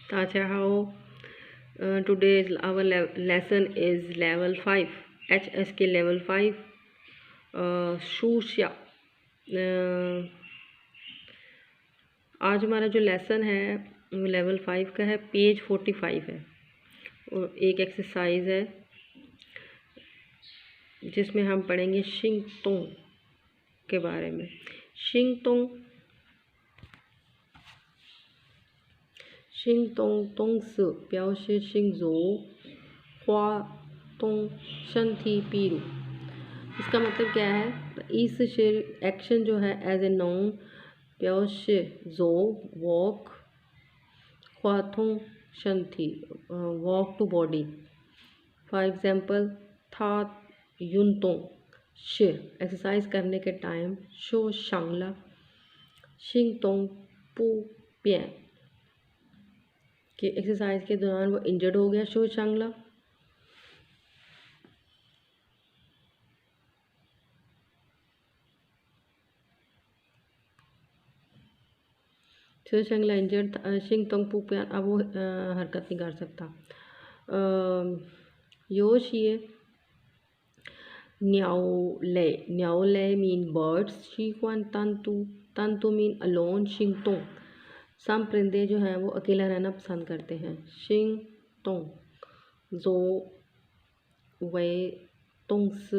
Tachahao. Today our lesson is level 5, HSK level 5, Shusha. आज हमारा जो लेसन है वो लेवल 5 का है, पेज 45 है और एक एक्सरसाइज है जिसमें हम पढ़ेंगे शिंगतोंग के बारे में। शिंगतोंग शिंगतोंग तोंग से प्याओ से शिंगजो हुआ तोंग शंथी पीरू। इसका मतलब क्या है? इस शेर एक्शन जो है एज ए नाउन प्याओ से जो वॉक हुआ तोंग शंथी वॉक टू बॉडी। फॉर एग्जाम्पल था युनतोंग शे एक्सरसाइज करने के टाइम शो शांगला शिंगतोंग पू प्यान कि एक्सरसाइज के दौरान वो इंजर्ड हो गया शो शांगला। शो शांगला इंजर्ड, शिंगतोंग पू प्यान अब वो हरकत नहीं कर सकता। योश ये न्याओ ले मीन बर्ड्स, शीक्वान तंतु, तंतु मीन अलोन, शिंगतोंग सम परिंदे जो हैं वो अकेला रहना पसंद करते हैं। शिंगतोंग जो वे तोंग्स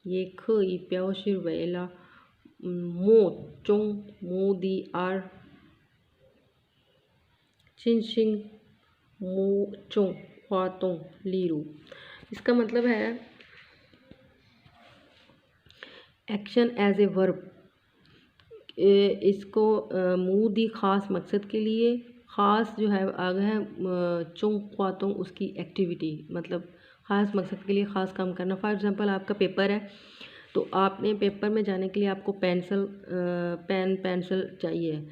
ये ख ई प्याओ शिर वेला मो चोंग मो दी आर चिनशिंग मो चोंग ख्वातोंग लीरू। इसका मतलब है एक्शन एज ए वर्ब। इसको मुँह दी ख़ास मकसद के लिए ख़ास जो है आगे है चुंग ख्वातों उसकी एक्टिविटी मतलब ख़ास मकसद के लिए ख़ास काम करना। फॉर एग्जांपल आपका पेपर है तो आपने पेपर में जाने के लिए आपको पेंसिल चाहिए,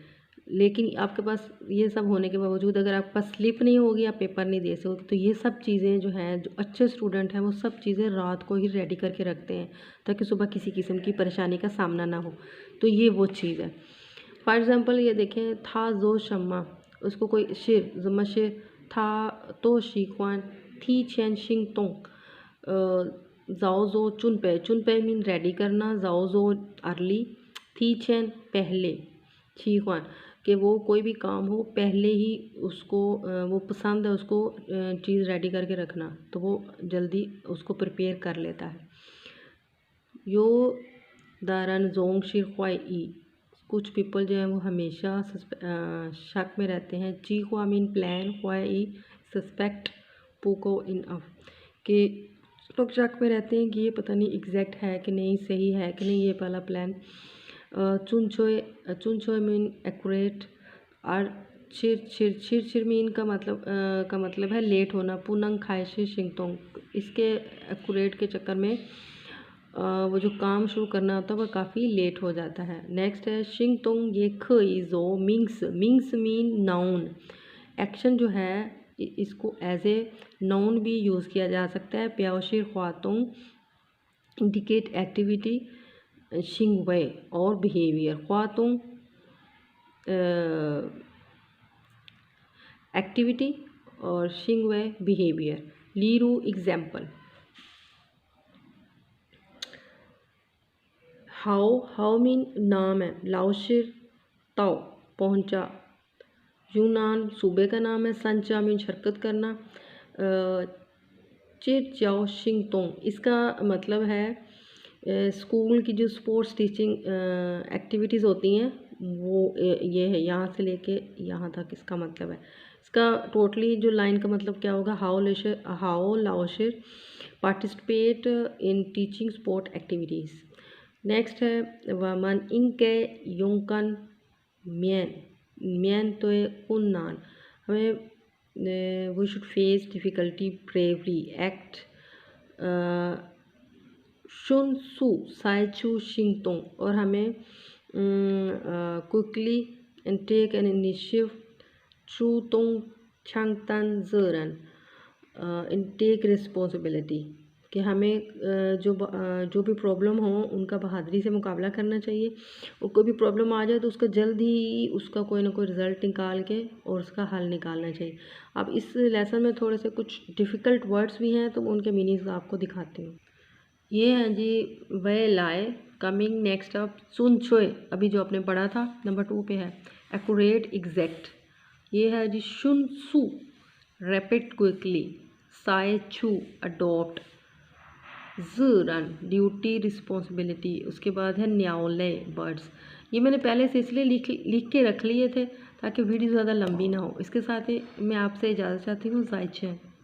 लेकिन आपके पास ये सब होने के बावजूद अगर आपके पास स्लिप नहीं होगी आप पेपर नहीं दे सकोगे। तो ये सब चीज़ें जो हैं जो अच्छे स्टूडेंट हैं वो सब चीज़ें रात को ही रेडी करके रखते हैं ताकि सुबह किसी किस्म की परेशानी का सामना ना हो। तो ये वो चीज़ है। फॉर एग्ज़ाम्पल ये देखें था जो शम्मा उसको कोई शेर जमा शेर था तो शीख्वान थी चैन शिंग तोंग जाओ जो चुन पे मीन रेडी करना, जाओ जो अर्ली, थी चैन पहले, शीख्वान कि वो कोई भी काम हो पहले ही उसको वो पसंद है उसको चीज़ रेडी करके रखना तो वो जल्दी उसको प्रिपेयर कर लेता है। यो दारन जोंग शिर ख्वाई ई कुछ पीपल जो है वो हमेशा शक में रहते हैं। ची ख्वा मीन प्लान, ख्वाई ई सस्पेक्ट, पोको इन अफ कि लोग शक में रहते हैं कि ये पता नहीं एग्जैक्ट है कि नहीं, सही है कि नहीं ये वाला प्लान। चुन छोए मीन एक्यूरेट और छिर मीन का मतलब है लेट होना। पुनंग खाइशे शिंगतोंग इसके एक्यूरेट के चक्कर में वो जो काम शुरू करना होता है वह काफ़ी लेट हो जाता है। नेक्स्ट है शिंगतोंग ये ख इज़ो मिंग्स मीन नाउन। एक्शन जो है इसको एज ए नाउन भी यूज़ किया जा सकता है। प्याओशिर ख्वातोंग इंडिकेट एक्टिविटी, शिंगवे और बिहेवियर। ख्वातोंग एक्टिविटी और शिंगवे बिहेवियर। लीरू एग्जाम्पल हाउ मीन नाम है, लाओशिर ताओ पहुंचा, यूनान सूबे का नाम है, संचा मीन शिरकत करना, चिर जाओ शिंगतोंग इसका मतलब है स्कूल की जो स्पोर्ट्स टीचिंग एक्टिविटीज़ होती हैं वो ये है यहाँ से लेके यहाँ तक इसका मतलब है। इसका टोटली जो लाइन का मतलब क्या होगा, हाओ लाओशिर participate in teaching sport activities. Next है वामन इनके योंकन म्यान तो उन्नान हमें we should face difficulty bravely act शुन सु साइचू शिंगतोंग और हमें quickly and take an initiative चू तोंग छांगतन जरन इन टेक रिस्पॉन्सिबिलिटी कि हमें जो भी प्रॉब्लम हो उनका बहादुरी से मुकाबला करना चाहिए, और कोई भी प्रॉब्लम आ जाए तो उसका जल्द ही उसका कोई ना कोई रिज़ल्ट निकाल के और उसका हल निकालना चाहिए। अब इस लेसन में थोड़े से कुछ डिफ़िकल्ट वर्ड्स भी हैं, तो उनके मीनिंग्स आपको दिखाती हूँ। ये हैं जी, वे लाए, कमिंग, नेक्स्ट अप, सुन छोए, अभी जो आपने पढ़ा था नंबर 2 पे है, एक्यूरेट, एग्जैक्ट। ये है जी शुन सू, रैपिड, क्विकली, साए छू, अडोप्ट, ज रन, ड्यूटी, रिस्पॉन्सिबिलिटी। उसके बाद है न्याओले, बर्ड्स। ये मैंने पहले से इसलिए लिख के रख लिए थे ताकि वीडियो ज़्यादा लंबी ना हो। इसके साथ ही मैं आपसे इजाज़त चाहती हूँ, ज़ायचे।